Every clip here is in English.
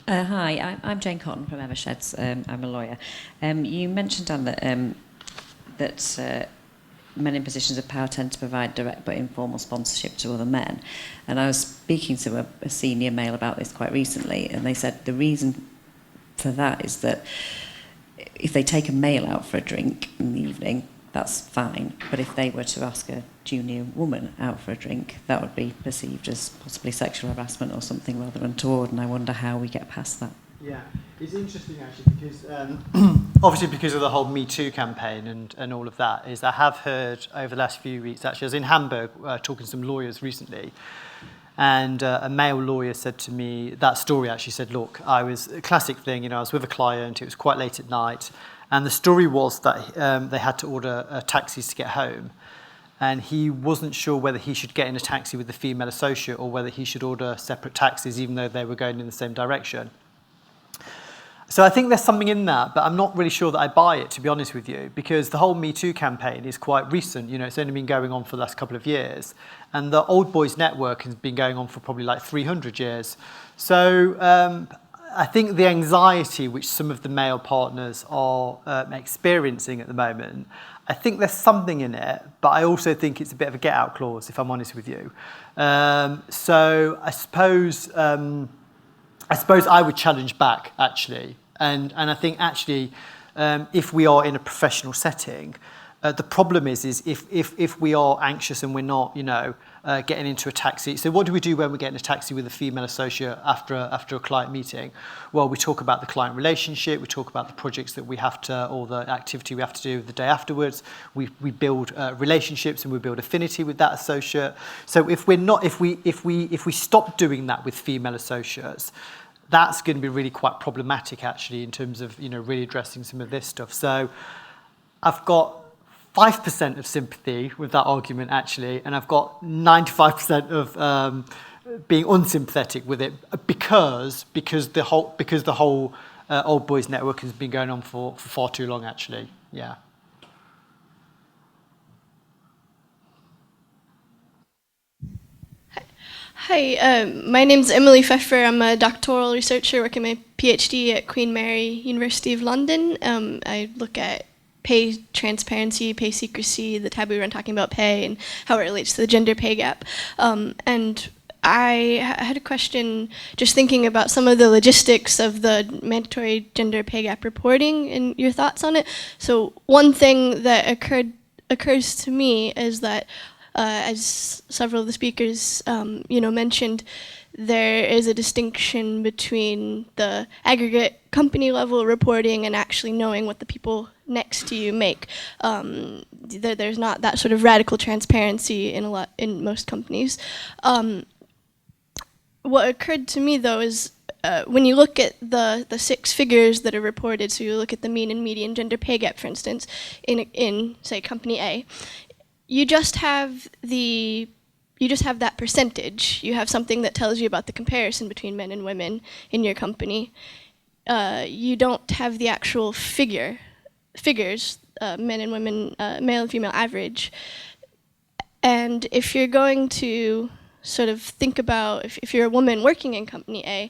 Hi, I'm Jane Cotton from Eversheds. I'm a lawyer. You mentioned, Dan, that men in positions of power tend to provide direct but informal sponsorship to other men. And I was speaking to a senior male about this quite recently, and they said the reason for that is that if they take a male out for a drink in the evening, that's fine. But if they were to ask a junior woman out for a drink, that would be perceived as possibly sexual harassment or something rather untoward, and I wonder how we get past that. Yeah, it's interesting actually because obviously because of the whole Me Too campaign and all of that, is I have heard over the last few weeks, actually I was in Hamburg talking to some lawyers recently, and a male lawyer said to me, that story actually said, look, I was, a classic thing, you know, I was with a client, it was quite late at night, and the story was that they had to order taxis to get home. And he wasn't sure whether he should get in a taxi with the female associate or whether he should order separate taxis, even though they were going in the same direction. So I think there's something in that, but I'm not really sure that I buy it, to be honest with you, because the whole Me Too campaign is quite recent. You know, it's only been going on for the last couple of years. And the Old Boys Network has been going on for probably like 300 years. So I think the anxiety which some of the male partners are experiencing at the moment, I think there's something in it, but I also think it's a bit of a get-out clause, if I'm honest with you. So I suppose I would challenge back, actually. And I think, actually, if we are in a professional setting, the problem is if we are anxious and we're not, you know, getting into a taxi. So what do we do when we get in a taxi with a female associate after a client meeting? Well, we talk about the client relationship, we talk about the projects that we have to, or the activity we have to do the day afterwards. We build relationships and we build affinity with that associate. So if we stop doing that with female associates, that's going to be really quite problematic, actually, in terms of, you know, really addressing some of this stuff. So I've got 5% of sympathy with that argument, actually, and I've got 95% of being unsympathetic with it because the whole Old Boys Network has been going on for far too long, actually. Yeah. Hi, my name's Emily Pfeffer. I'm a doctoral researcher working my PhD at Queen Mary University of London. I look at pay transparency, pay secrecy, the taboo around talking about pay, and how it relates to the gender pay gap. And I had a question just thinking about some of the logistics of the mandatory gender pay gap reporting and your thoughts on it. So one thing that occurs to me is that as several of the speakers mentioned, there is a distinction between the aggregate company level reporting and actually knowing what the people next to you make. There's not that sort of radical transparency in most companies. What occurred to me though is when you look at the 6 figures that are reported, so you look at the mean and median gender pay gap, for instance, in say company A, you just have that percentage. You have something that tells you about the comparison between men and women in your company. You don't have the actual figures, men and women, male and female average. And if you're going to sort of think about, if you're a woman working in company A,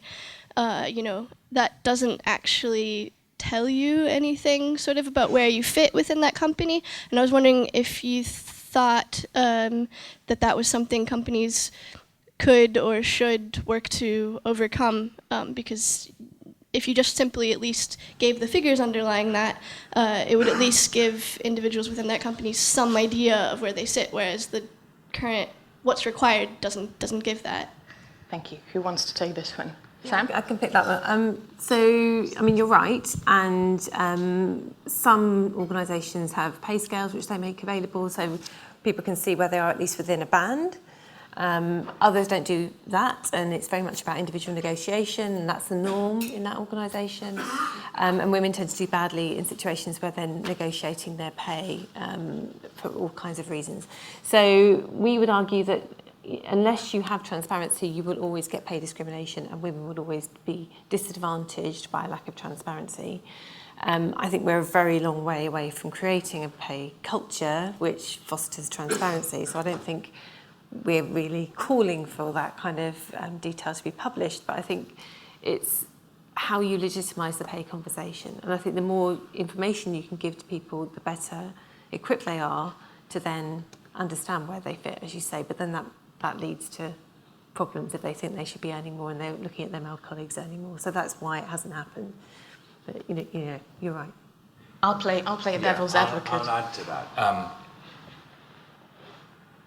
that doesn't actually tell you anything sort of about where you fit within that company. And I was wondering if you thought that was something companies could or should work to overcome, because if you just simply at least gave the figures underlying that, it would at least give individuals within that company some idea of where they sit, whereas the current what's required doesn't give that. Thank you. Who wants to take this one? Yeah, Sam? I can pick that one. So, I mean, you're right, and some organisations have pay scales which they make available so people can see where they are at least within a band. Others don't do that, and it's very much about individual negotiation, and that's the norm in that organisation. And women tend to do badly in situations where they're negotiating their pay for all kinds of reasons. So we would argue that unless you have transparency, you will always get pay discrimination, and women would always be disadvantaged by a lack of transparency. I think we're a very long way away from creating a pay culture which fosters transparency. So I don't think we're really calling for that kind of detail to be published, but I think it's how you legitimise the pay conversation. And I think the more information you can give to people, the better equipped they are to then understand where they fit, as you say. But then that leads to problems if they think they should be earning more and they're looking at their male colleagues earning more. So that's why it hasn't happened. But you know, you're right. I'll play a devil's advocate. I'll add to that.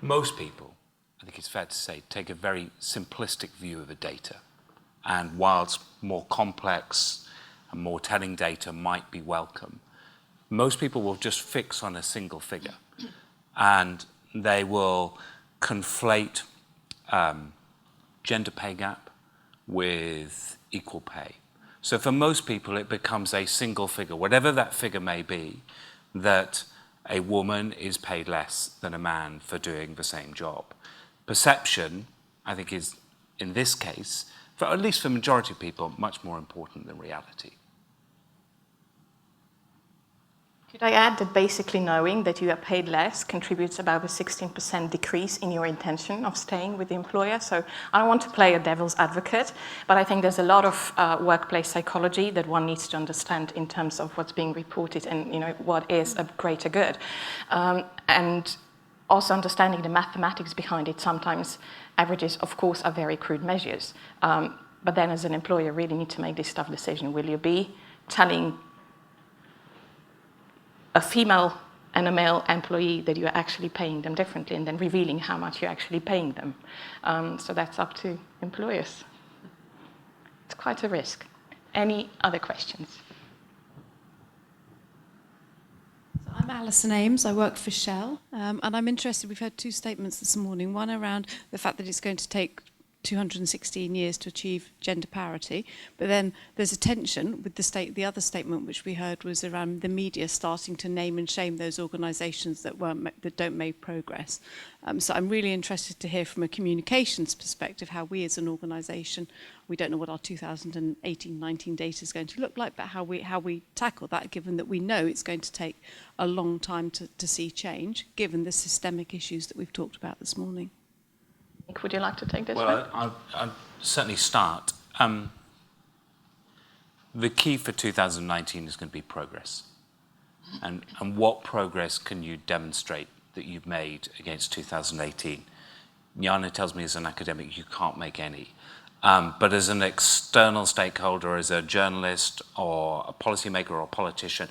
Most people, I think it's fair to say, take a very simplistic view of the data. And whilst more complex and more telling data might be welcome, most people will just fix on a single figure. And they will conflate gender pay gap with equal pay. So for most people, it becomes a single figure, whatever that figure may be, that a woman is paid less than a man for doing the same job. Perception, I think, is, in this case, for at least for the majority of people, much more important than reality. Could I add that basically knowing that you are paid less contributes about a 16% decrease in your intention of staying with the employer? So I don't want to play a devil's advocate, but I think there's a lot of workplace psychology that one needs to understand in terms of what's being reported and, you know, what is a greater good. And also understanding the mathematics behind it. Sometimes averages, of course, are very crude measures. But then as an employer, you really need to make this tough decision. Will you be telling a female and a male employee that you're actually paying them differently and then revealing how much you're actually paying them? So that's up to employers. It's quite a risk. Any other questions? I'm Alison Ames, I work for Shell, and I'm interested, we've heard two statements this morning, one around the fact that it's going to take 216 years to achieve gender parity, but then there's a tension with the other statement which we heard was around the media starting to name and shame those organisations that don't make progress. So I'm really interested to hear from a communications perspective how we as an organisation, we don't know what our 2018-19 data is going to look like, but how we tackle that, given that we know it's going to take a long time to see change, given the systemic issues that we've talked about this morning. Would you like to take this one? Well, I'll certainly start. The key for 2019 is going to be progress. And what progress can you demonstrate that you've made against 2018? Jana tells me as an academic you can't make any. But as an external stakeholder, as a journalist or a policymaker or a politician,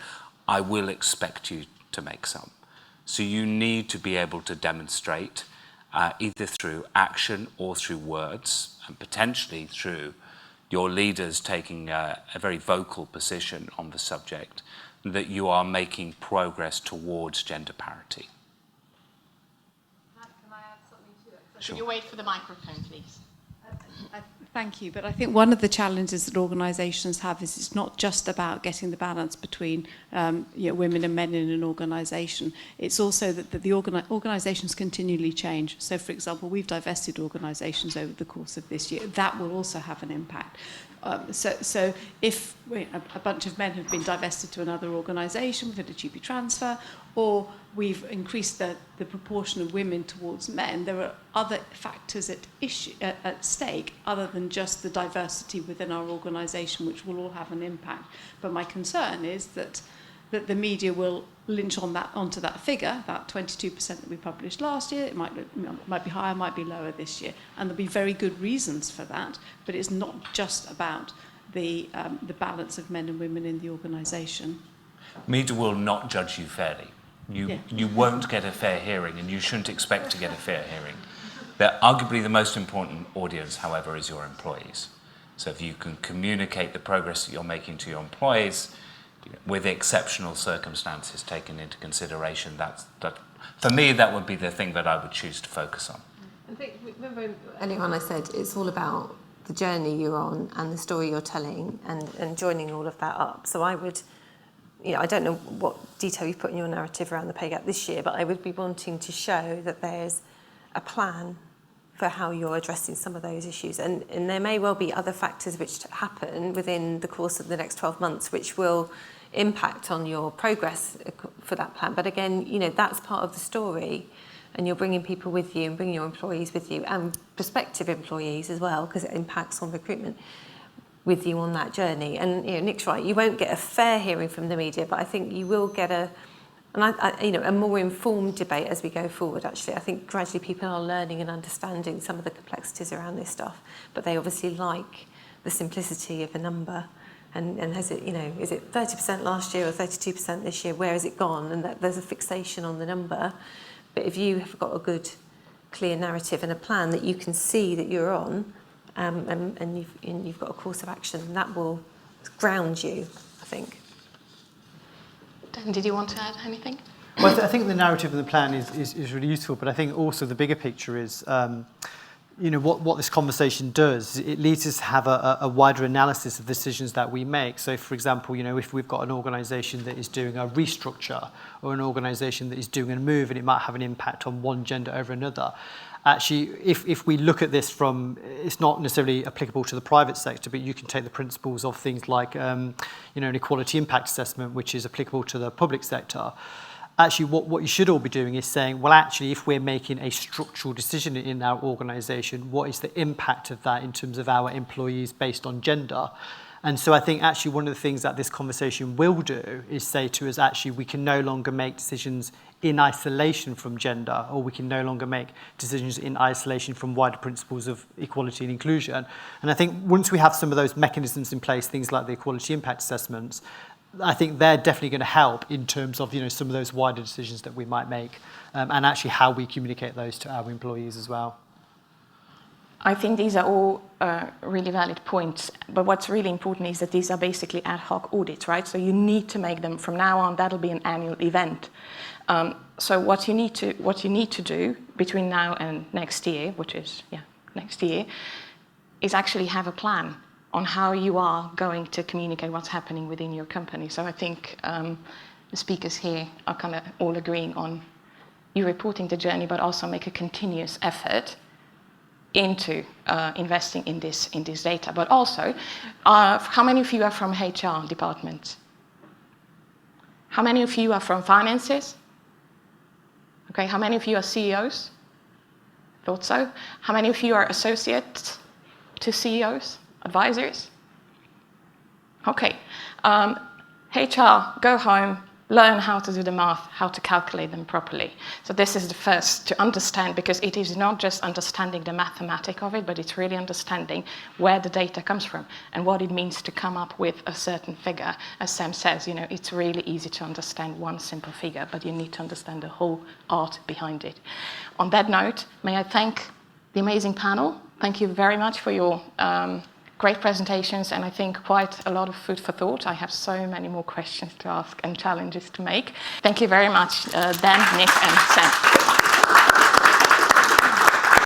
I will expect you to make some. So you need to be able to demonstrate either through action or through words, and potentially through your leaders taking a very vocal position on the subject, that you are making progress towards gender parity. Can I add something to it? Sure. Can you wait for the microphone, please? Thank you, but I think one of the challenges that organisations have is it's not just about getting the balance between women and men in an organisation. It's also that the organisations continually change. So, for example, we've divested organisations over the course of this year. That will also have an impact. So if a bunch of men have been divested to another organisation, we've had a GP transfer, or we've increased the proportion of women towards men, there are other factors at stake other than just the diversity within our organisation, which will all have an impact. But my concern is that the media will lynch onto that figure, that 22% that we published last year. It might be higher, might be lower this year, and there'll be very good reasons for that. But it's not just about the balance of men and women in the organisation. Media will not judge you fairly. You won't get a fair hearing, and you shouldn't expect to get a fair hearing. Arguably the most important audience, however, is your employees. So if you can communicate the progress that you're making to your employees, with exceptional circumstances taken into consideration, that for me, that would be the thing that I would choose to focus on. I think, remember earlier on I said it's all about the journey you're on and the story you're telling and joining all of that up. So I would, I don't know what detail you've put in your narrative around the pay gap this year, but I would be wanting to show that there's a plan for how you're addressing some of those issues. And there may well be other factors which happen within the course of the next 12 months which will impact on your progress for that plan. But again, that's part of the story, and you're bringing people with you and bringing your employees with you and prospective employees as well, because it impacts on recruitment. with you on that journey. And Nick's right, you won't get a fair hearing from the media, but I think you will get a more informed debate as we go forward. Actually, I think gradually people are learning and understanding some of the complexities around this stuff, but they obviously like the simplicity of a number. And has it, is it 30% last year or 32% this year? Where has it gone? And that there's a fixation on the number. But if you have got a good, clear narrative and a plan that you can see that you're on, and you've got a course of action, that will ground you, I think. Dan, did you want to add anything? Well, I think the narrative and the plan is really useful, but I think also the bigger picture is, what this conversation does, it leads us to have a wider analysis of decisions that we make. So, for example, if we've got an organisation that is doing a restructure or an organisation that is doing a move and it might have an impact on one gender over another, actually, if we look at this from, it's not necessarily applicable to the private sector, but you can take the principles of things like, an equality impact assessment, which is applicable to the public sector. Actually, what you should all be doing is saying, well, actually, if we're making a structural decision in our organisation, what is the impact of that in terms of our employees based on gender? And so I think actually one of the things that this conversation will do is say to us, actually, we can no longer make decisions in isolation from gender, or we can no longer make decisions in isolation from wider principles of equality and inclusion. And I think once we have some of those mechanisms in place, things like the equality impact assessments, I think they're definitely going to help in terms of some of those wider decisions that we might make, and actually how we communicate those to our employees as well. I think these are all really valid points, but what's really important is that these are basically ad hoc audits, right? So you need to make them from now on. That'll be an annual event. So what you need to do between now and next year, which is next year, is actually have a plan on how you are going to communicate what's happening within your company. So I think the speakers here are kind of all agreeing on you reporting the journey, but also make a continuous effort into investing in this data. But also, how many of you are from HR departments? How many of you are from finances? Okay, how many of you are CEOs? Thought so. How many of you are associates to CEOs, advisors? Okay, HR, go home, learn how to do the math, how to calculate them properly. So this is the first to understand, because it is not just understanding the mathematics of it, but it's really understanding where the data comes from and what it means to come up with a certain figure. As Sam says, it's really easy to understand one simple figure, but you need to understand the whole art behind it. On that note, may I thank the amazing panel. Thank you very much for your great presentations, and I think quite a lot of food for thought. I have so many more questions to ask and challenges to make. Thank you very much, Dan, Nick, and Sam.